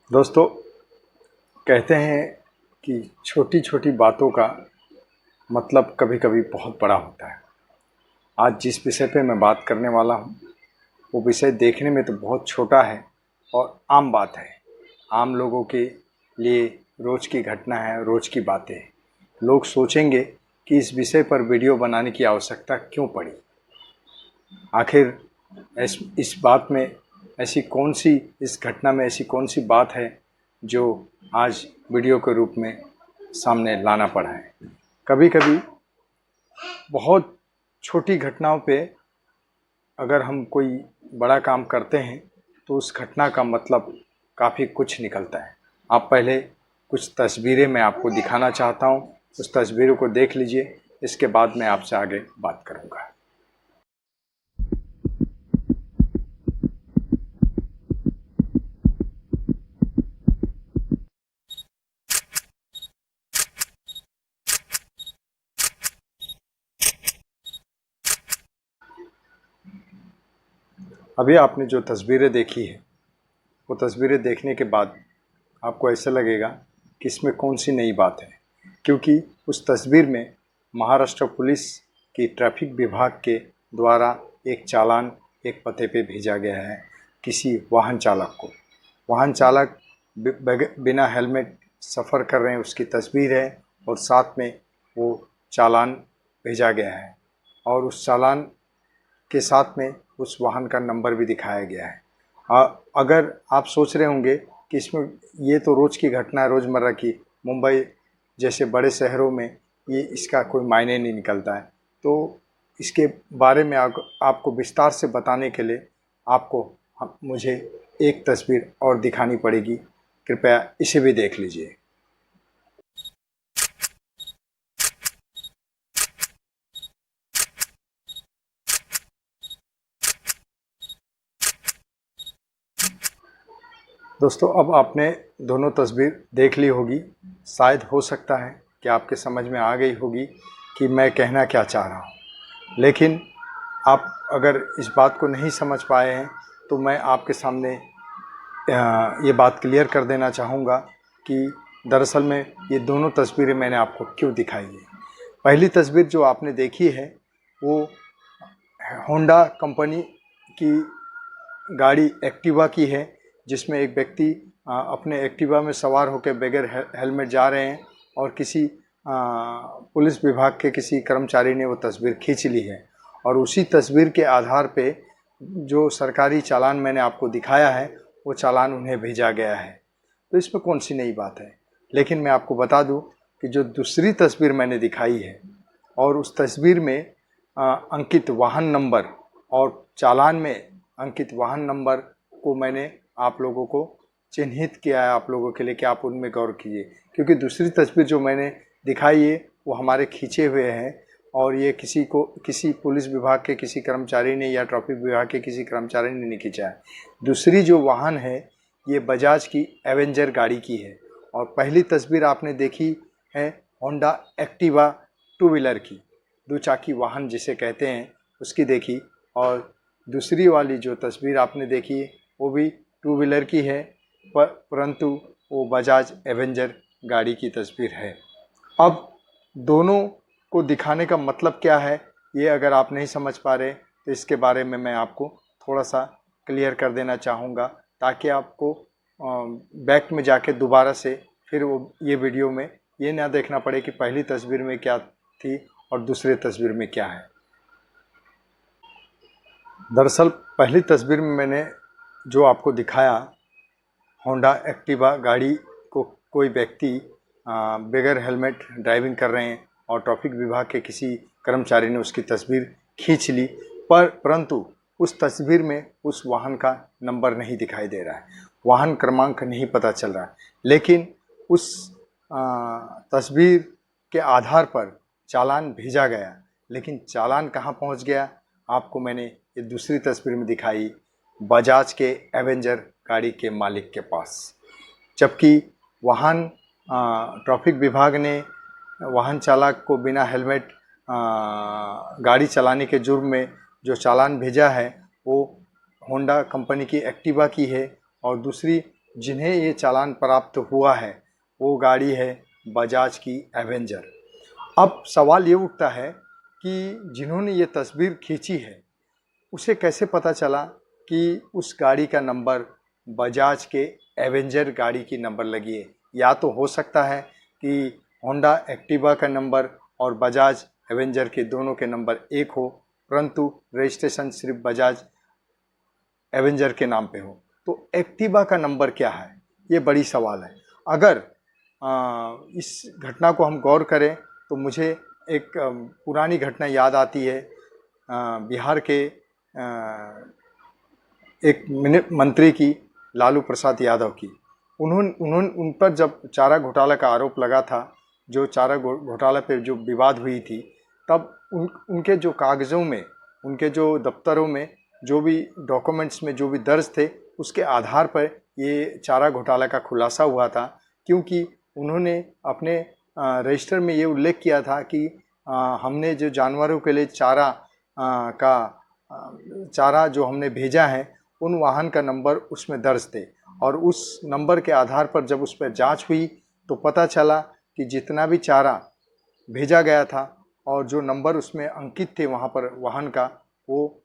दोस्तों, कहते हैं कि छोटी छोटी बातों का मतलब कभी कभी बहुत बड़ा होता है। आज जिस विषय पे मैं बात करने वाला हूँ वो विषय देखने में तो बहुत छोटा है और आम बात है। आम लोगों के लिए रोज़ की घटना है, रोज़ की बातें हैं। लोग सोचेंगे कि इस विषय पर वीडियो बनाने की आवश्यकता क्यों पड़ी। आखिर इस बात में ऐसी कौन सी इस घटना में ऐसी कौन सी बात है जो आज वीडियो के रूप में सामने लाना पड़ा है। कभी कभी बहुत छोटी घटनाओं पे अगर हम कोई बड़ा काम करते हैं तो उस घटना का मतलब काफ़ी कुछ निकलता है। आप पहले कुछ तस्वीरें मैं आपको दिखाना चाहता हूँ, उस तस्वीरों को देख लीजिए। इसके बाद मैं आपसे आगे बात करूँगा। अभी आपने जो तस्वीरें देखी है वो तस्वीरें देखने के बाद आपको ऐसा लगेगा कि इसमें कौन सी नई बात है, क्योंकि उस तस्वीर में महाराष्ट्र पुलिस की ट्रैफिक विभाग के द्वारा एक चालान एक पते पे भेजा गया है किसी वाहन चालक को। वाहन चालक बिना हेलमेट सफ़र कर रहे हैं उसकी तस्वीर है और साथ में वो चालान भेजा गया है और उस चालान के साथ में उस वाहन का नंबर भी दिखाया गया है। अगर आप सोच रहे होंगे कि इसमें ये तो रोज़ की घटना है, रोज़मर्रा की, मुंबई जैसे बड़े शहरों में ये इसका कोई मायने नहीं निकलता है, तो इसके बारे में आपको विस्तार से बताने के लिए मुझे एक तस्वीर और दिखानी पड़ेगी। कृपया इसे भी देख लीजिए। दोस्तों, अब आपने दोनों तस्वीर देख ली होगी। शायद हो सकता है कि आपके समझ में आ गई होगी कि मैं कहना क्या चाह रहा हूँ, लेकिन आप अगर इस बात को नहीं समझ पाए हैं तो मैं आपके सामने ये बात क्लियर कर देना चाहूँगा कि दरअसल में ये दोनों तस्वीरें मैंने आपको क्यों दिखाई है। पहली तस्वीर जो आपने देखी है वो होंडा कंपनी की गाड़ी एक्टिवा की है, जिसमें एक व्यक्ति अपने एक्टिवा में सवार होकर बगैर हेलमेट जा रहे हैं और किसी पुलिस विभाग के किसी कर्मचारी ने वो तस्वीर खींच ली है और उसी तस्वीर के आधार पे जो सरकारी चालान मैंने आपको दिखाया है वो चालान उन्हें भेजा गया है। तो इसमें कौन सी नई बात है। लेकिन मैं आपको बता दूं कि जो दूसरी तस्वीर मैंने दिखाई है और उस तस्वीर में अंकित वाहन नंबर और चालान में अंकित वाहन नंबर को मैंने आप लोगों को चिन्हित किया है आप लोगों के लिए कि आप उनमें गौर कीजिए, क्योंकि दूसरी तस्वीर जो मैंने दिखाई है वो हमारे खींचे हुए हैं और ये किसी पुलिस विभाग के किसी कर्मचारी ने या ट्रैफिक विभाग के किसी कर्मचारी ने नहीं खींचा है। दूसरी जो वाहन है ये बजाज की एवेंजर गाड़ी की है और पहली तस्वीर आपने देखी है होंडा एक्टिवा टू व्हीलर की, दो चाकी वाहन जिसे कहते हैं उसकी देखी, और दूसरी वाली जो तस्वीर आपने देखी वो भी टू व्हीलर की है परंतु वो बजाज एवेंजर गाड़ी की तस्वीर है। अब दोनों को दिखाने का मतलब क्या है ये अगर आप नहीं समझ पा रहे तो इसके बारे में मैं आपको थोड़ा सा क्लियर कर देना चाहूँगा, ताकि आपको बैक में जाके दोबारा से फिर ये वीडियो में ये ना देखना पड़े कि पहली तस्वीर में क्या थी और दूसरी तस्वीर में क्या है। दरअसल पहली तस्वीर में मैंने जो आपको दिखाया होंडा एक्टिवा गाड़ी को कोई व्यक्ति बगैर हेलमेट ड्राइविंग कर रहे हैं और ट्रैफिक विभाग के किसी कर्मचारी ने उसकी तस्वीर खींच ली, परंतु उस तस्वीर में उस वाहन का नंबर नहीं दिखाई दे रहा है, वाहन क्रमांक नहीं पता चल रहा है। लेकिन उस तस्वीर के आधार पर चालान भेजा गया, लेकिन चालान कहाँ पहुँच गया आपको मैंने ये दूसरी तस्वीर में दिखाई, बजाज के एवेंजर गाड़ी के मालिक के पास। जबकि वाहन ट्रैफिक विभाग ने वाहन चालक को बिना हेलमेट गाड़ी चलाने के जुर्म में जो चालान भेजा है वो होंडा कंपनी की एक्टिवा की है और दूसरी जिन्हें ये चालान प्राप्त हुआ है वो गाड़ी है बजाज की एवेंजर। अब सवाल ये उठता है कि जिन्होंने ये तस्वीर खींची है उसे कैसे पता चला कि उस गाड़ी का नंबर बजाज के एवेंजर गाड़ी की नंबर लगी है। या तो हो सकता है कि होंडा एक्टिवा का नंबर और बजाज एवेंजर के दोनों के नंबर एक हो, परंतु रजिस्ट्रेशन सिर्फ बजाज एवेंजर के नाम पे हो। तो एक्टिवा का नंबर क्या है, ये बड़ी सवाल है। अगर इस घटना को हम गौर करें तो मुझे एक पुरानी घटना याद आती है। बिहार के एक मंत्री की, लालू प्रसाद यादव की। उन्होंने उन पर जब चारा घोटाला का आरोप लगा था, जो चारा घोटाला पे जो विवाद हुई थी, तब उनके जो कागज़ों में, उनके जो दफ्तरों में जो भी डॉक्यूमेंट्स में जो भी दर्ज थे, उसके आधार पर ये चारा घोटाला का खुलासा हुआ था। क्योंकि उन्होंने अपने रजिस्टर में ये उल्लेख किया था कि हमने जो जानवरों के लिए चारा जो हमने भेजा है, उन वाहन का नंबर उसमें दर्ज थे। और उस नंबर के आधार पर जब उस पर जांच हुई तो पता चला कि जितना भी चारा भेजा गया था और जो नंबर उसमें अंकित थे वहाँ पर वाहन का, वो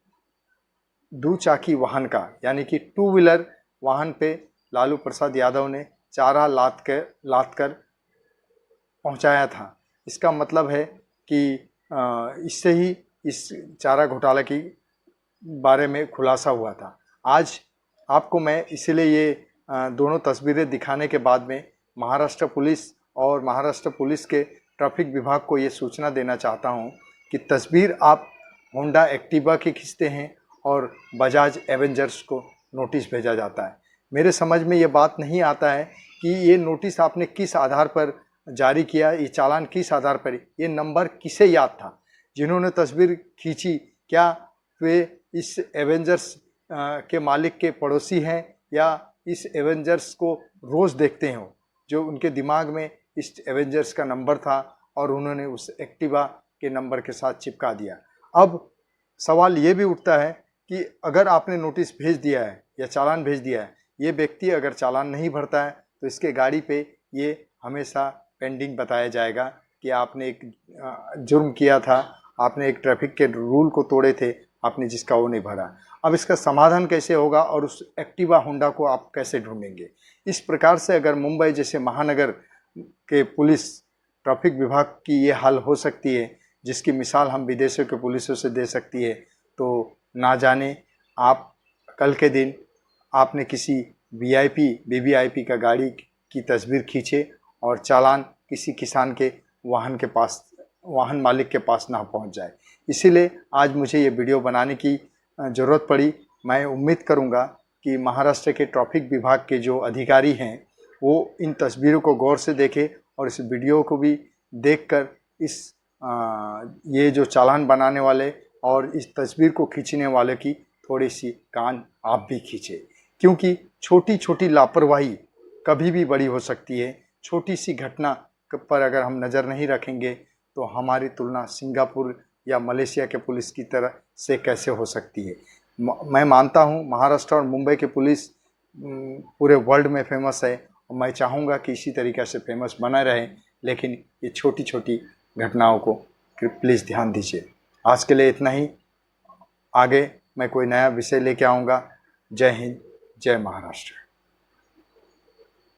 दुचाकी वाहन का, यानी कि टू व्हीलर वाहन पे लालू प्रसाद यादव ने चारा लाद कर पहुँचाया था। इसका मतलब है कि इससे ही इस चारा घोटाला की बारे में खुलासा हुआ था। आज आपको मैं इसलिए ये दोनों तस्वीरें दिखाने के बाद में महाराष्ट्र पुलिस और महाराष्ट्र पुलिस के ट्रैफिक विभाग को ये सूचना देना चाहता हूँ कि तस्वीर आप होंडा एक्टिवा की खींचते हैं और बजाज एवेंजर्स को नोटिस भेजा जाता है। मेरे समझ में ये बात नहीं आता है कि ये नोटिस आपने किस आधार पर जारी किया, ये चालान किस आधार पर, ये नंबर किसे याद था। जिन्होंने तस्वीर खींची, क्या वे इस एवेंजर्स के मालिक के पड़ोसी हैं या इस एवेंजर्स को रोज़ देखते हो, जो उनके दिमाग में इस एवेंजर्स का नंबर था और उन्होंने उस एक्टिवा के नंबर के साथ चिपका दिया। अब सवाल ये भी उठता है कि अगर आपने नोटिस भेज दिया है या चालान भेज दिया है, ये व्यक्ति अगर चालान नहीं भरता है तो इसके गाड़ी पे ये हमेशा पेंडिंग बताया जाएगा कि आपने एक जुर्म किया था, आपने एक ट्रैफिक के रूल को तोड़े थे, आपने जिसका वो नहीं भरा। अब इसका समाधान कैसे होगा और उस एक्टिवा होंडा को आप कैसे ढूंढेंगे? इस प्रकार से अगर मुंबई जैसे महानगर के पुलिस ट्रैफिक विभाग की ये हाल हो सकती है, जिसकी मिसाल हम विदेशों के पुलिसों से दे सकती है, तो ना जाने आप कल के दिन आपने किसी वीआईपी वीवीआईपी का गाड़ी की तस्वीर खींचे और चालान किसी किसान के वाहन मालिक के पास ना पहुंच जाए। इसीलिए आज मुझे ये वीडियो बनाने की ज़रूरत पड़ी। मैं उम्मीद करूंगा कि महाराष्ट्र के ट्रैफिक विभाग के जो अधिकारी हैं वो इन तस्वीरों को गौर से देखें और इस वीडियो को भी देखकर ये जो चालान बनाने वाले और इस तस्वीर को खींचने वाले की थोड़ी सी कान आप भी खींचे, क्योंकि छोटी छोटी लापरवाही कभी भी बड़ी हो सकती है। छोटी सी घटना पर अगर हम नज़र नहीं रखेंगे तो हमारी तुलना सिंगापुर या मलेशिया के पुलिस की तरह से कैसे हो सकती है। मैं मानता हूँ महाराष्ट्र और मुंबई के पुलिस पूरे वर्ल्ड में फेमस है और मैं चाहूँगा कि इसी तरीक़े से फेमस बना रहे, लेकिन ये छोटी छोटी घटनाओं को प्लीज़ ध्यान दीजिए। आज के लिए इतना ही, आगे मैं कोई नया विषय लेके आऊँगा। जय हिंद, जय महाराष्ट्र।